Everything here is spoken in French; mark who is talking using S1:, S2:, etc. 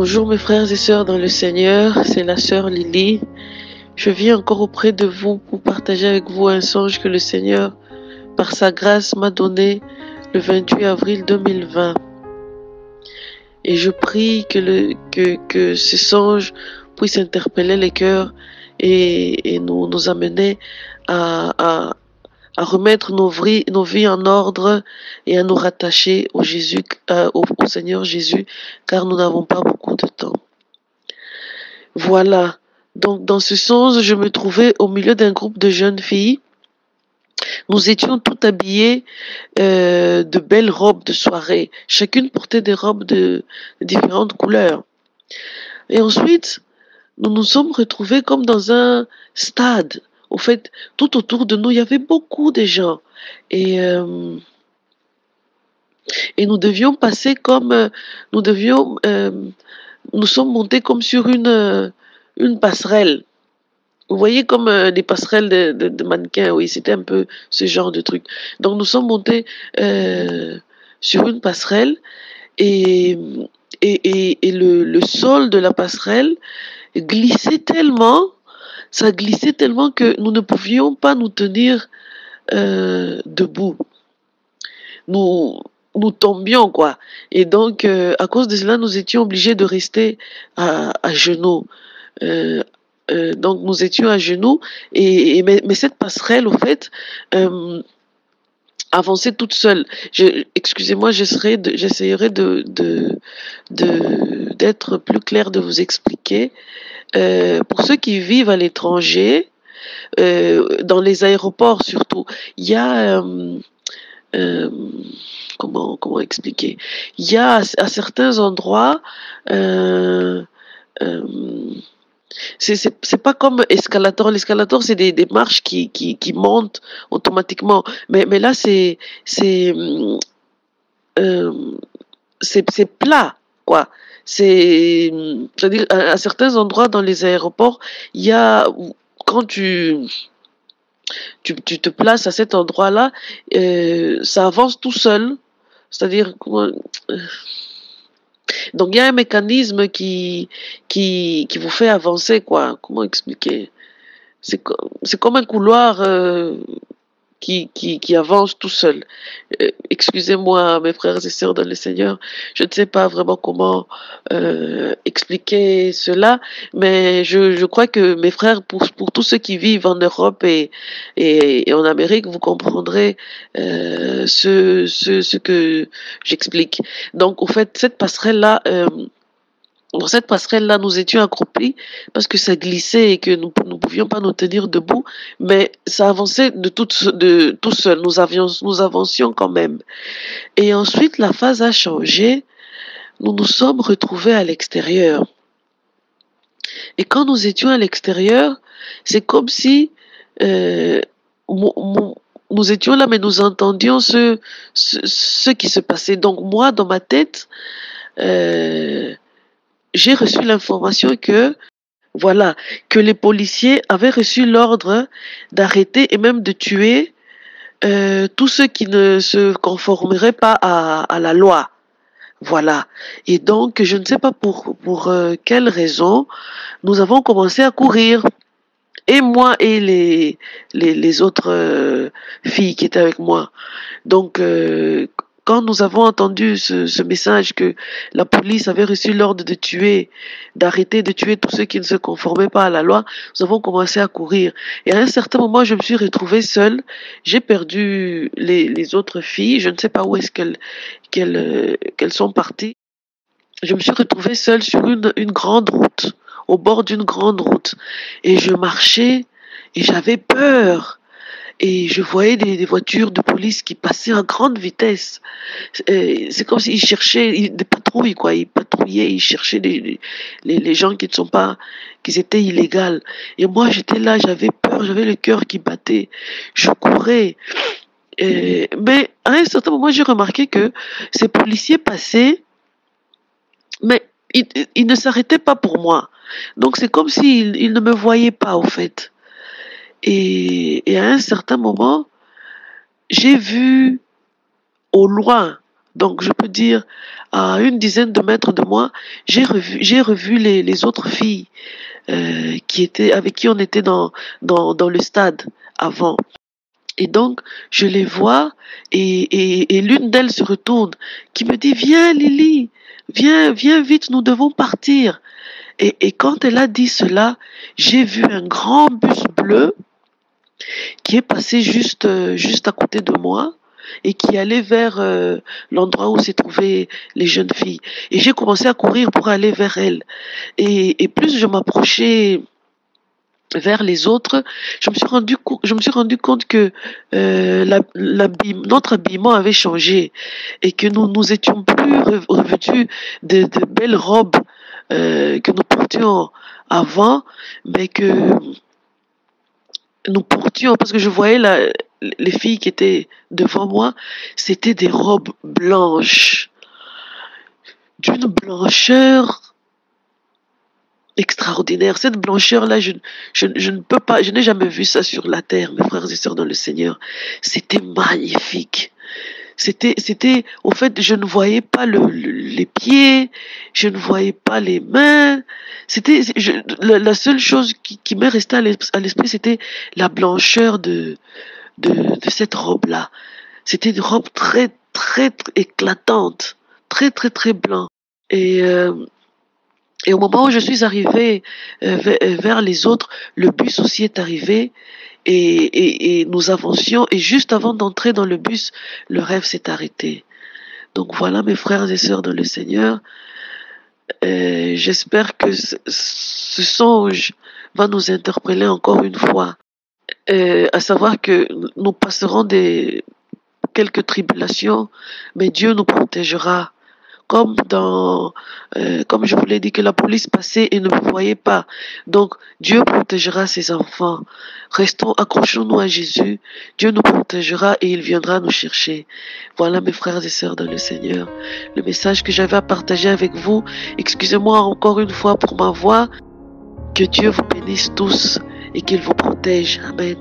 S1: Bonjour mes frères et sœurs dans le Seigneur, c'est la sœur Lily. Je viens encore auprès de vous pour partager avec vous un songe que le Seigneur, par sa grâce, m'a donné le 28 avril 2020. Et je prie que ce songe puisse interpeller les cœurs et nous amener à remettre nos vies en ordre et à nous rattacher au Seigneur Jésus, car nous n'avons pas beaucoup de temps. Voilà. Donc, dans ce sens, je me trouvais au milieu d'un groupe de jeunes filles. Nous étions toutes habillées de belles robes de soirée. Chacune portait des robes de différentes couleurs. Et ensuite, nous nous sommes retrouvés comme dans un stade. Au fait, tout autour de nous, il y avait beaucoup de gens. Et, euh, et nous devions passer nous sommes montés comme sur une passerelle. Vous voyez comme des passerelles de mannequins, oui, c'était un peu ce genre de truc. Donc nous sommes montés sur une passerelle et, et le sol de la passerelle glissait tellement, ça glissait tellement que nous ne pouvions pas nous tenir debout. Nous, nous tombions, quoi. Et donc, à cause de cela, nous étions obligés de rester à genoux. Euh, donc nous étions à genoux mais cette passerelle au fait avançait toute seule. Excusez-moi, j'essayerai d'être plus clair, de vous expliquer. Pour ceux qui vivent à l'étranger, dans les aéroports surtout, il y a euh, comment expliquer? Il y a à certains endroits euh, c'est pas comme escalator. L'escalator, c'est des marches qui montent automatiquement. Mais là, euh, c'est plat, quoi. C'est-à-dire, à certains endroits dans les aéroports, il y a, quand tu te places à cet endroit-là, ça avance tout seul. C'est-à-dire, donc il y a un mécanisme qui vous fait avancer, quoi. Comment expliquer? C'est comme un couloir qui avance tout seul. Excusez-moi, mes frères et sœurs dans le Seigneur, je ne sais pas vraiment comment expliquer cela, mais je crois que mes frères, pour tous ceux qui vivent en Europe et en Amérique, vous comprendrez ce que j'explique. Donc, au fait, dans cette passerelle-là, nous étions accroupis parce que ça glissait et que nous ne pouvions pas nous tenir debout, mais ça avançait de tout seul. Nous avancions quand même. Et ensuite, la phase a changé. Nous nous sommes retrouvés à l'extérieur. Et quand nous étions à l'extérieur, c'est comme si euh, nous étions là, mais nous entendions ce qui se passait. Donc moi, dans ma tête, j'ai reçu l'information voilà, que les policiers avaient reçu l'ordre d'arrêter et même de tuer tous ceux qui ne se conformeraient pas à la loi. Voilà. Et donc, je ne sais pas pour quelle raison, nous avons commencé à courir. Et moi et les autres filles qui étaient avec moi. Donc, quand nous avons entendu ce message que la police avait reçu l'ordre d'arrêter de tuer tous ceux qui ne se conformaient pas à la loi, nous avons commencé à courir. Et à un certain moment, je me suis retrouvée seule. J'ai perdu les autres filles. Je ne sais pas où est-ce qu'elles sont parties. Je me suis retrouvée seule sur une grande route, au bord d'une grande route. Et je marchais et j'avais peur. Et je voyais des voitures de police qui passaient à grande vitesse. C'est comme s'ils cherchaient des patrouilles, quoi. Ils patrouillaient, ils cherchaient les gens qui étaient illégaux. Et moi, j'étais là, j'avais peur, j'avais le cœur qui battait. Je courais. Mais à un certain moment, j'ai remarqué que ces policiers passaient, mais ils ne s'arrêtaient pas pour moi. Donc c'est comme s'ils ne me voyaient pas, au fait. Et à un certain moment, j'ai vu au loin, Donc, je peux dire, à une dizaine de mètres de moi, j'ai revu les autres filles avec qui on était dans le stade avant. Et donc, je les vois et l'une d'elles se retourne, qui me dit, viens Lily, viens vite, nous devons partir. Et quand elle a dit cela, j'ai vu un grand bus bleu qui est passé juste à côté de moi et qui allait vers l'endroit où s'est trouvées les jeunes filles. Et j'ai commencé à courir pour aller vers elles. Et plus je m'approchais vers les autres, je me suis rendu compte que notre habillement avait changé et que nous étions plus revêtus de belles robes que nous portions avant, mais que nous portions, parce que je voyais les filles qui étaient devant moi, c'était des robes blanches, d'une blancheur extraordinaire. Cette blancheur-là, je ne peux pas, je n'ai jamais vu ça sur la terre, mes frères et sœurs dans le Seigneur. C'était magnifique. Au fait, je ne voyais pas les pieds, je ne voyais pas les mains. La seule chose qui m'est restée à l'esprit, c'était la blancheur de cette robe-là. C'était une robe très, très, très éclatante, très, très, très blanc. Et au moment où je suis arrivée vers les autres, le bus aussi est arrivé et nous avancions. Et juste avant d'entrer dans le bus, le rêve s'est arrêté. Donc voilà, mes frères et sœurs dans le Seigneur, j'espère que ce songe va nous interpeller encore une fois, à savoir que nous passerons quelques tribulations, mais Dieu nous protégera. Comme je vous l'ai dit, que la police passait et ne vous voyait pas. Donc, Dieu protégera ses enfants. Accrochons-nous à Jésus. Dieu nous protégera et il viendra nous chercher. Voilà, mes frères et sœurs dans le Seigneur, le message que j'avais à partager avec vous. Excusez-moi encore une fois pour ma voix. Que Dieu vous bénisse tous et qu'il vous protège. Amen.